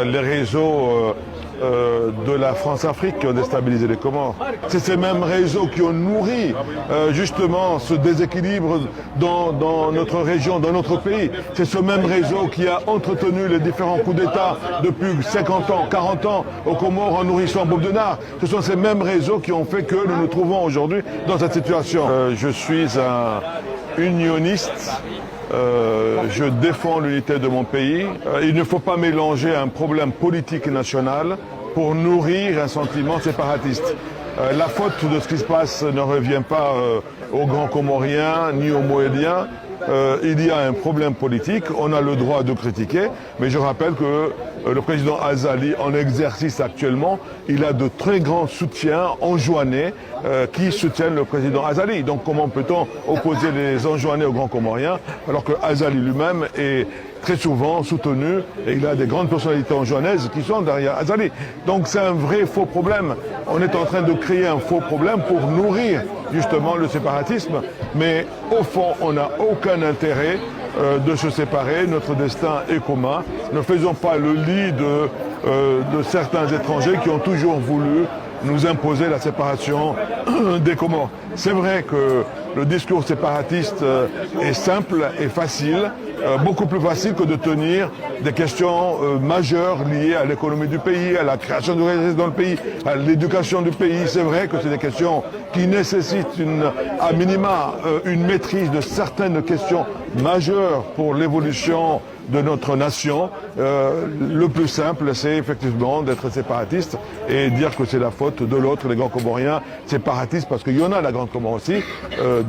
Les réseaux de la France-Afrique qui ont déstabilisé les Comores. C'est ces mêmes réseaux qui ont nourri justement ce déséquilibre dans notre région, dans notre pays. C'est ce même réseau qui a entretenu les différents coups d'État depuis 50 ans, 40 ans aux Comores en nourrissant Bob Denard. Ce sont ces mêmes réseaux qui ont fait que nous nous trouvons aujourd'hui dans cette situation. Je suis un unioniste. Je défends l'unité de mon pays. Il ne faut pas mélanger un problème politique national pour nourrir un sentiment séparatiste. La faute de ce qui se passe ne revient pas aux Grands Comoriens ni aux Mohéliens. Il y a un problème politique, on a le droit de critiquer, mais je rappelle que le président Azali, en exercice actuellement, il a de très grands soutiens enjouanais qui soutiennent le président Azali. Donc comment peut-on opposer les enjouanais aux Grands Comoriens alors que Azali lui-même est très souvent soutenu et il a des grandes personnalités enjouanaises qui sont derrière Azali. Donc c'est un vrai faux problème. On est en train de créer un faux problème pour nourrir justement le séparatisme, mais au fond, on n'a aucun intérêt de se séparer. Notre destin est commun. Ne faisons pas le lit de certains étrangers qui ont toujours voulu nous imposer la séparation des Comores. C'est vrai que le discours séparatiste est simple et facile, beaucoup plus facile que de tenir des questions majeures liées à l'économie du pays, à la création de richesses dans le pays, à l'éducation du pays. C'est vrai que c'est des questions qui nécessitent à minima une maîtrise de certaines questions majeures pour l'évolution de notre nation. Le plus simple, c'est effectivement d'être séparatiste et dire que c'est la faute de l'autre, les Grands Comoriens séparatistes, parce qu'il y en a la Grande Comore aussi,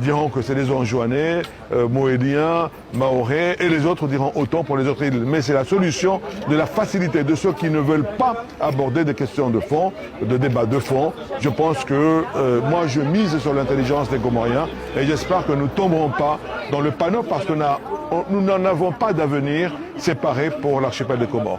diront que c'est les Anjouanais, Mohéliens, Mahorais, et les autres diront autant pour les autres îles. Mais c'est la solution de la facilité de ceux qui ne veulent pas aborder des questions de fond, de débats de fond. Je pense que moi je mise sur l'intelligence des Comoriens et j'espère que nous ne tomberons pas dans le panneau parce que nous n'en avons pas d'avenir séparé pour l'archipel des Comores.